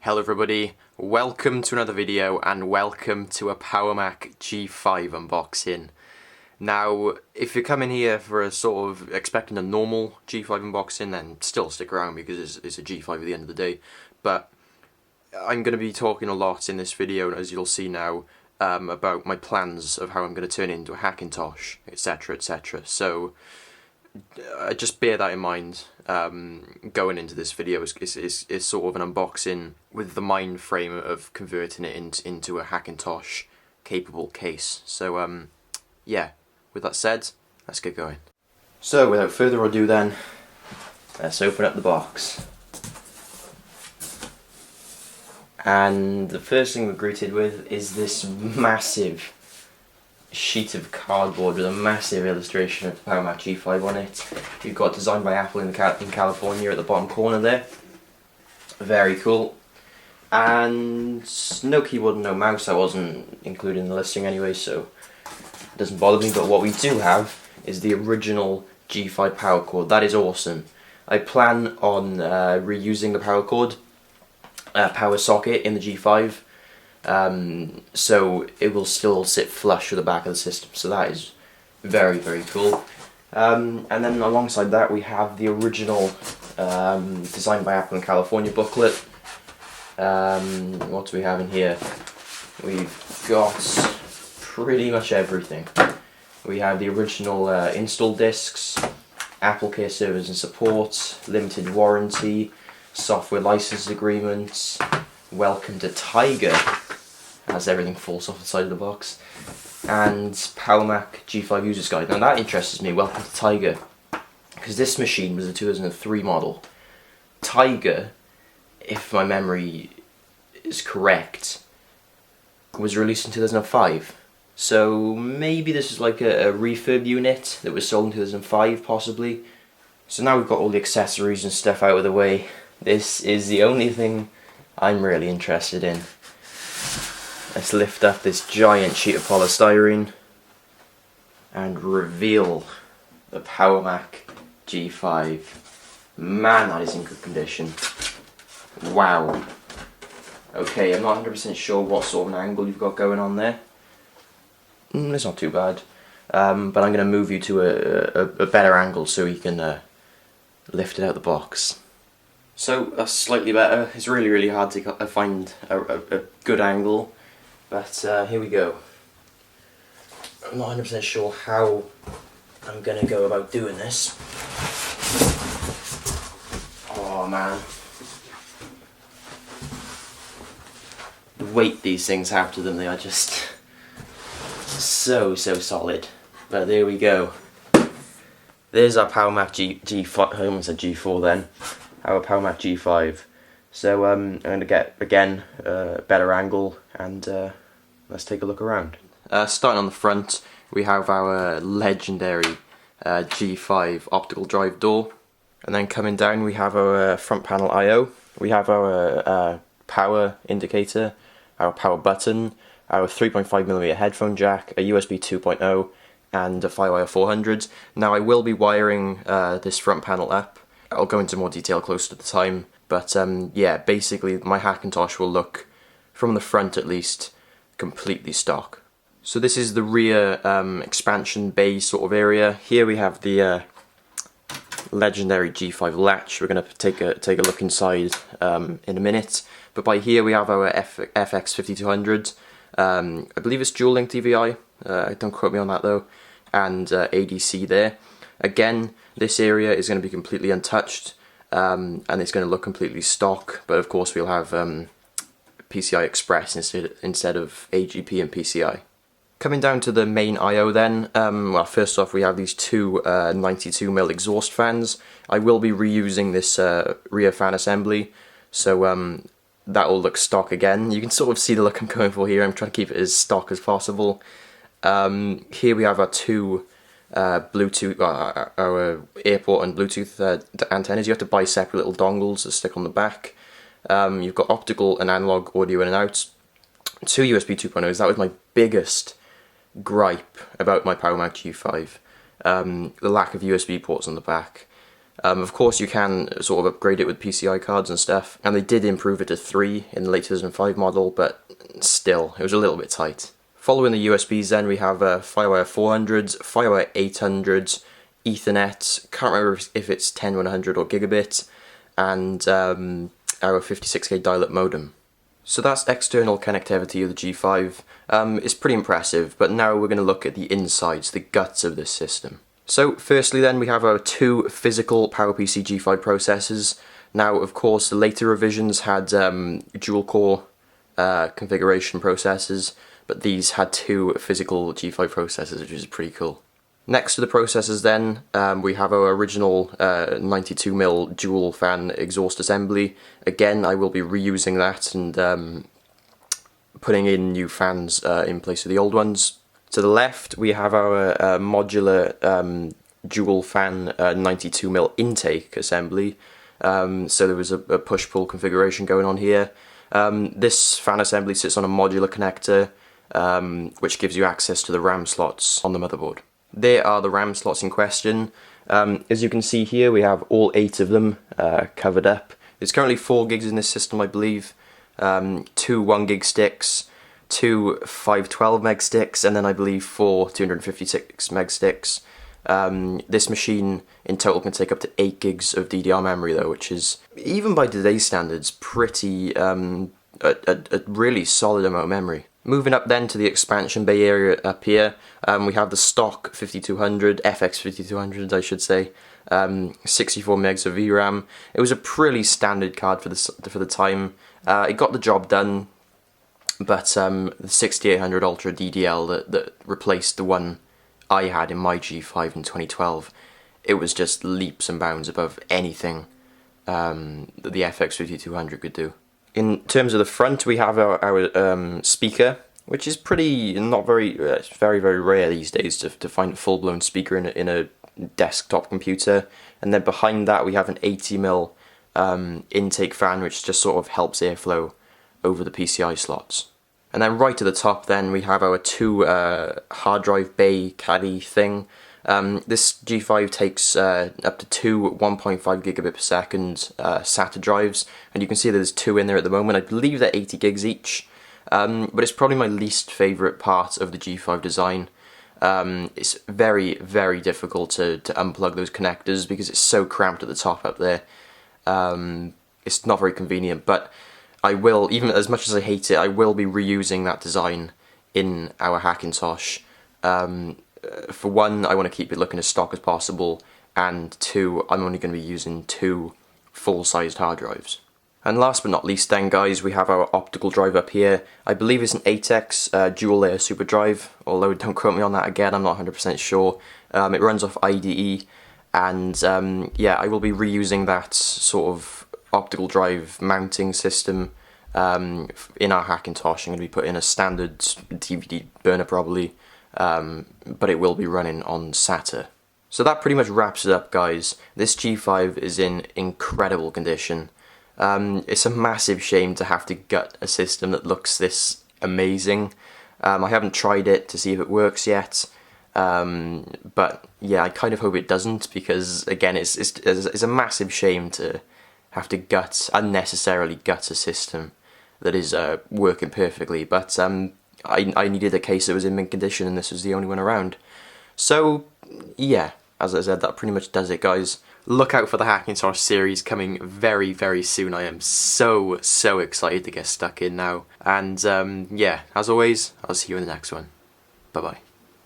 Hello everybody, welcome to another video and welcome to a PowerMac G5 unboxing. Now, if you're coming here for a sort of expecting a normal G5 unboxing, then still stick around because it's a G5 at the end of the day. But I'm going to be talking a lot in this video, as you'll see now, about my plans of how I'm going to turn it into a Hackintosh, etc, etc. So just bear that in mind going into this video. Is sort of an unboxing with the mind frame of converting it into a Hackintosh capable case. So yeah, with that said, let's get going. So without further ado then, let's open up the box. And the first thing we're greeted with is this massive sheet of cardboard with a massive illustration of the PowerMac G5 on it. You've got designed by Apple in California at the bottom corner there. Very cool. And no keyboard and no mouse. I wasn't included in the listing anyway, so it doesn't bother me. But what we do have is the original G5 power cord. That is awesome. I plan on reusing the power cord, power socket in the G5. So it will still sit flush with the back of the system, so that is very, very cool. And then alongside that we have the original designed by Apple in California booklet. What do we have in here? We've got pretty much everything. We have the original install discs, AppleCare servers and support, limited warranty, software license agreements, welcome to Tiger, as everything falls off the side of the box, and PowerMac G5 User's Guide. Now that interests me, welcome to Tiger, because this machine was a 2003 model. Tiger, if my memory is correct, was released in 2005. So maybe this is like a refurb unit that was sold in 2005 possibly. So now we've got all the accessories and stuff out of the way. This is the only thing I'm really interested in. Let's lift up this giant sheet of polystyrene and reveal the PowerMac G5. Man, that is in good condition. Wow. Okay, I'm not 100% sure what sort of an angle you've got going on there. It's not too bad. But I'm going to move you to a better angle so you can lift it out of the box. So that's slightly better. It's really, really hard to find a good angle. But here we go. I'm not 100% sure how I'm going to go about doing this. Oh man. The weight these things have to them, they are just so solid. But there we go. There's our PowerMac G5, I almost said G4 then. Our PowerMac G5. So I'm going to get, again, a better angle and let's take a look around. Starting on the front, we have our legendary G5 optical drive door. And then coming down we have our front panel I/O. We have our power indicator, our power button, our 3.5mm headphone jack, a USB 2.0 and a FireWire 400. Now I will be wiring this front panel up. I'll go into more detail closer to the time. But yeah, basically my Hackintosh will look, from the front at least, completely stock. So this is the rear expansion bay sort of area. Here we have the legendary G5 latch. We're going to take a look inside in a minute. But by here we have our FX5200. I believe it's dual link DVI. Don't quote me on that though. And ADC there. Again, this area is going to be completely untouched. And it's going to look completely stock. But of course we'll have PCI Express instead of AGP and PCI. Coming down to the main I/O then, well, first off we have these two 92mm exhaust fans. I will be reusing this rear fan assembly, so that will look stock again. You can sort of see the look I'm going for here. I'm trying to keep it as stock as possible. Here we have our two Bluetooth, our airport and Bluetooth antennas. You have to buy separate little dongles that stick on the back. You've got optical and analog audio in and out. Two USB 2.0s. That was my biggest gripe about my PowerMac G5. The lack of USB ports on the back. Of course you can sort of upgrade it with PCI cards and stuff, and they did improve it to 3 in the late 2005 model, but still, it was a little bit tight. Following the USBs then, we have Firewire 400s, Firewire 800s, Ethernet, can't remember if it's 10100 or gigabit, and our 56k dial-up modem. So that's external connectivity of the G5. It's pretty impressive, but now we're going to look at the insides, the guts of this system. So firstly then, we have our 2 physical PowerPC G5 processors. Now of course the later revisions had dual core configuration processors, but these had 2 physical G5 processors, which is pretty cool. Next to the processors then, we have our original 92mm dual fan exhaust assembly. Again, I will be reusing that and putting in new fans in place of the old ones. To the left, we have our modular dual fan 92mm intake assembly. So there was a push-pull configuration going on here. This fan assembly sits on a modular connector, which gives you access to the RAM slots on the motherboard. There are the RAM slots in question. As you can see here, we have all 8 of them covered up. There's currently 4 gigs in this system, I believe. 2 1 gig sticks, 2 512 meg sticks, and then I believe 4 256 meg sticks. This machine in total can take up to 8 gigs of DDR memory though, which is, even by today's standards, pretty a really solid amount of memory. Moving up then to the expansion bay area up here, we have the stock 5200, FX 5200 I should say, 64 megs of VRAM. It was a pretty standard card for the time. It got the job done, but the 6800 Ultra DDL that replaced the one I had in my G5 in 2012, it was just leaps and bounds above anything that the FX 5200 could do. In terms of the front, we have our speaker, which is not very, it's very rare these days to find a full-blown speaker in a desktop computer. And then behind that we have an 80mm intake fan, which just sort of helps airflow over the PCI slots. And then right at the top then we have our 2 hard drive bay caddy thing. This G5 takes up to 2 1.5 gigabit per second SATA drives, and you can see there's 2 in there at the moment. I believe they're 80 gigs each, but it's probably my least favourite part of the G5 design. It's very difficult to unplug those connectors because it's so cramped at the top up there. It's not very convenient, but I will, even as much as I hate it, I will be reusing that design in our Hackintosh. For one, I want to keep it looking as stock as possible, and 2, I'm only going to be using 2 full-sized hard drives. And last but not least then, guys, we have our optical drive up here. I believe it's an 8X dual-layer super drive, although don't quote me on that again, I'm not 100% sure. It runs off IDE, and yeah, I will be reusing that sort of optical drive mounting system in our Hackintosh. I'm going to be putting a standard DVD burner probably, but it will be running on SATA. So that pretty much wraps it up, guys. This G5 is in incredible condition. It's a massive shame to have to gut a system that looks this amazing. I haven't tried it to see if it works yet, but yeah, I kind of hope it doesn't, because again, it's a massive shame to have to unnecessarily gut a system that is working perfectly, but I needed a case that was in mint condition, and this was the only one around. So yeah, as I said, that pretty much does it, guys. Look out for the Hackintosh series coming very soon. I am so excited to get stuck in now. And yeah, as always, I'll see you in the next one. Bye bye.